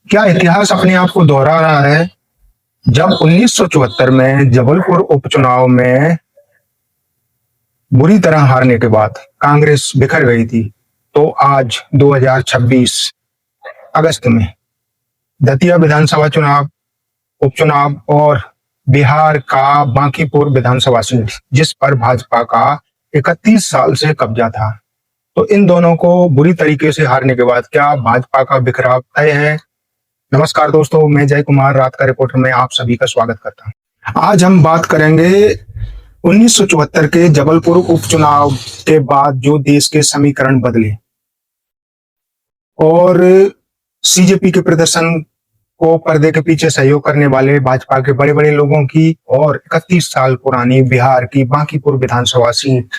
क्या इतिहास अपने आप को दोहरा रहा है? जब 1974 में जबलपुर उपचुनाव में बुरी तरह हारने के बाद कांग्रेस बिखर गई थी, तो आज 2026 अगस्त में दतिया विधानसभा चुनाव, उपचुनाव और बिहार का बांकीपुर विधानसभा सीट, जिस पर भाजपा का 31 साल से कब्जा था, तो इन दोनों को बुरी तरीके से हारने के बाद क्या भाजपा का बिखराव तय है? नमस्कार दोस्तों, मैं जय कुमार, रात का रिपोर्टर में आप सभी का स्वागत करता हूं। आज हम बात करेंगे 1974 के जबलपुर उपचुनाव के बाद जो देश के समीकरण बदले और सीजेपी के प्रदर्शन को पर्दे के पीछे सहयोग करने वाले भाजपा के बड़े बड़े लोगों की और 31 साल पुरानी बिहार की बांकीपुर विधानसभा सीट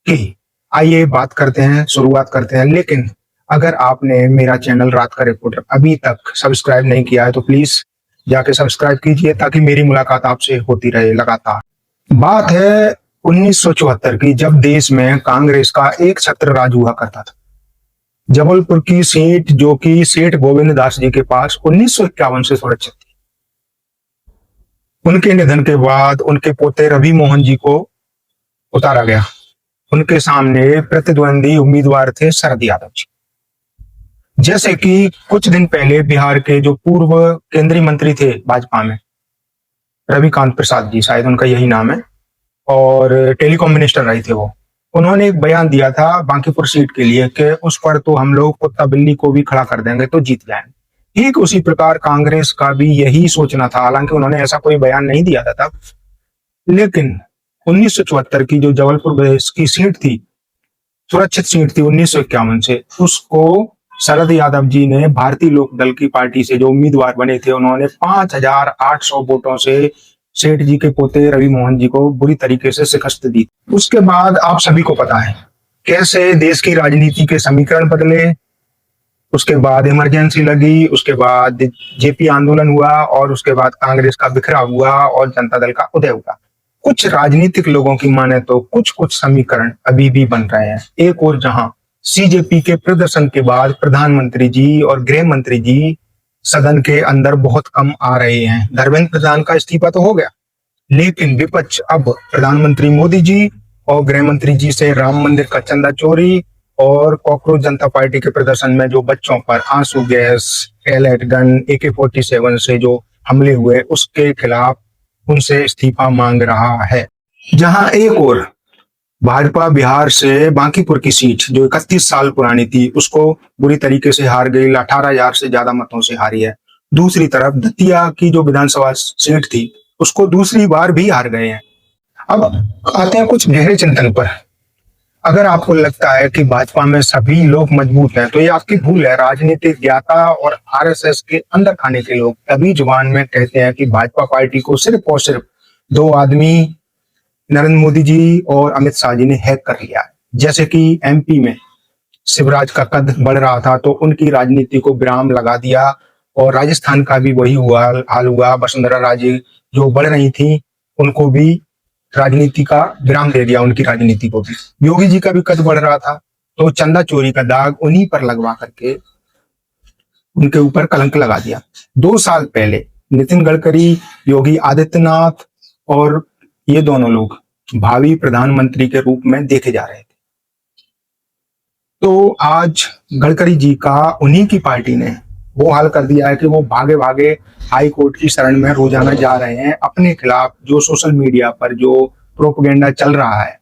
की आइए बात करते हैं, शुरुआत करते हैं। लेकिन अगर आपने मेरा चैनल रात का रिपोर्टर अभी तक सब्सक्राइब नहीं किया है तो प्लीज जाके सब्सक्राइब कीजिए, ताकि मेरी मुलाकात आपसे होती रहे लगातार। बात है 1974 की, जब देश में कांग्रेस का एक छत्र राज हुआ करता था। जबलपुर की सीट, जो कि सेठ गोविंद दास जी के पास 1951 से सुरक्षित थी, उनके निधन के बाद उनके पोते रवि मोहन जी को उतारा गया। उनके सामने प्रतिद्वंदी उम्मीदवार थे शरद यादव जी। जैसे कि कुछ दिन पहले बिहार के जो पूर्व केंद्रीय मंत्री थे भाजपा में, रविकांत प्रसाद जी, शायद उनका यही नाम है, और टेलीकॉम मिनिस्टर रहे थे वो, उन्होंने एक बयान दिया था बांकीपुर सीट के लिए कि उस पर तो हम लोग कुत्ता बिल्ली को भी खड़ा कर देंगे तो जीत जाएंगे। ठीक उसी प्रकार कांग्रेस का भी यही सोचना था, हालांकि उन्होंने ऐसा कोई बयान नहीं दिया था तब। लेकिन 1974 की जो जबलपुर की सीट थी, सुरक्षित सीट थी 1951 से, उसको शरद यादव जी ने भारतीय लोक दल की पार्टी से जो उम्मीदवार बने थे, उन्होंने 5800 वोटों से सेठ जी के पोते रवि मोहन जी को बुरी तरीके से शिकस्त दी। उसके बाद आप सभी को पता है कैसे देश की राजनीति के समीकरण बदले। उसके बाद इमरजेंसी लगी, उसके बाद जेपी आंदोलन हुआ, और उसके बाद कांग्रेस का बिखराव हुआ और जनता दल का उदय हुआ। कुछ राजनीतिक लोगों की माने तो कुछ कुछ समीकरण अभी भी बन रहे हैं। एक और जहां सीजेपी के प्रदर्शन के बाद प्रधानमंत्री जी और गृह मंत्री जी सदन के अंदर बहुत कम आ रहे हैं। धर्मेंद्र प्रधान का इस्तीफा तो हो गया, लेकिन विपक्ष अब प्रधानमंत्री मोदी जी और गृह मंत्री जी से राम मंदिर का चंदा चोरी और कॉकरोच जनता पार्टी के प्रदर्शन में जो बच्चों पर आंसू गैस, एलेट गन, AK-47 से जो हमले हुए, उसके खिलाफ उनसे इस्तीफा मांग रहा है। जहां एक और भाजपा बिहार से बांकीपुर की सीट, जो 31 साल पुरानी थी, उसको बुरी तरीके से हार गई, 18,000 से ज्यादा मतों से हारी है। दूसरी तरफ दतिया की जो विधानसभा सीट थी, उसको दूसरी बार भी हार गए हैं। अब आते हैं कुछ गहरे चिंतन पर। अगर आपको लगता है कि भाजपा में सभी लोग मजबूत हैं, तो ये आपकी भूल है। राजनीतिक ज्ञाता और RSS के अंदर खाने के लोग तभी जुबान में कहते हैं कि भाजपा पार्टी को सिर्फ और सिर्फ दो आदमी, नरेंद्र मोदी जी और अमित शाह जी, ने हैक कर लिया है। जैसे कि MP में शिवराज का कद बढ़ रहा था तो उनकी राजनीति को विराम लगा दिया, और राजस्थान का भी वही हाल हुआ। वसुंधरा राजे जो बढ़ रही थी, उनको भी राजनीति का विराम दे दिया, उनकी राजनीति को भी। योगी जी का भी कद बढ़ रहा था, तो चंदा चोरी का दाग उन्हीं पर लगवा करके उनके ऊपर कलंक लगा दिया। 2 साल पहले नितिन गडकरी, योगी आदित्यनाथ और ये दोनों लोग भावी प्रधानमंत्री के रूप में देखे जा रहे थे। तो आज गडकरी जी का उन्हीं की पार्टी ने वो हाल कर दिया है कि वो भागे भागे हाई कोर्ट की शरण में रोजाना जा रहे हैं अपने खिलाफ जो सोशल मीडिया पर जो प्रोपेगेंडा चल रहा है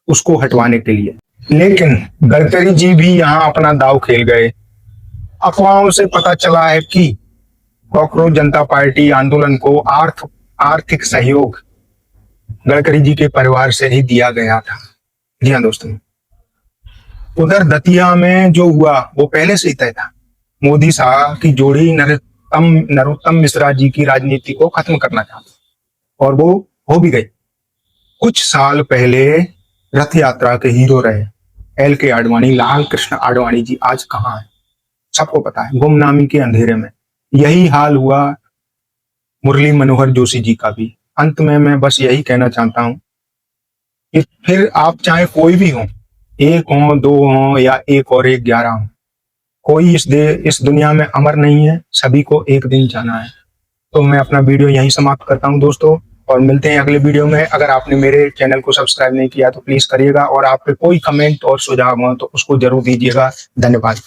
उसको हटवाने के लिए। लेकिन गडकरी जी भी यहाँ अपना दाव खेल गए। अफवाहों से पता चला है कि कॉकरोच जनता पार्टी आंदोलन को आर्थिक सहयोग गडकरी जी के परिवार से ही दिया गया था। जी हाँ दोस्तों, उधर दतिया में जो हुआ वो पहले से ही तय था। मोदी शाह की जोड़ी नरोत्तम मिश्रा जी की राजनीति को खत्म करना चाहता, और वो हो भी गई। कुछ साल पहले रथ यात्रा के हीरो रहे LK आडवाणी, लाल कृष्ण आडवाणी जी आज कहाँ है सबको पता है, गुमनामी के अंधेरे में। यही हाल हुआ मुरली मनोहर जोशी जी का भी। अंत में मैं बस यही कहना चाहता हूं कि फिर आप चाहे कोई भी हो, 1 हो, 2 हो, या 1 और 1 11 हो, कोई इस दुनिया में अमर नहीं है, सभी को एक दिन जाना है। तो मैं अपना वीडियो यहीं समाप्त करता हूं दोस्तों, और मिलते हैं अगले वीडियो में। अगर आपने मेरे चैनल को सब्सक्राइब नहीं किया तो प्लीज करिएगा, और आप पे कोई कमेंट और सुझाव हो तो उसको जरूर दीजिएगा। धन्यवाद।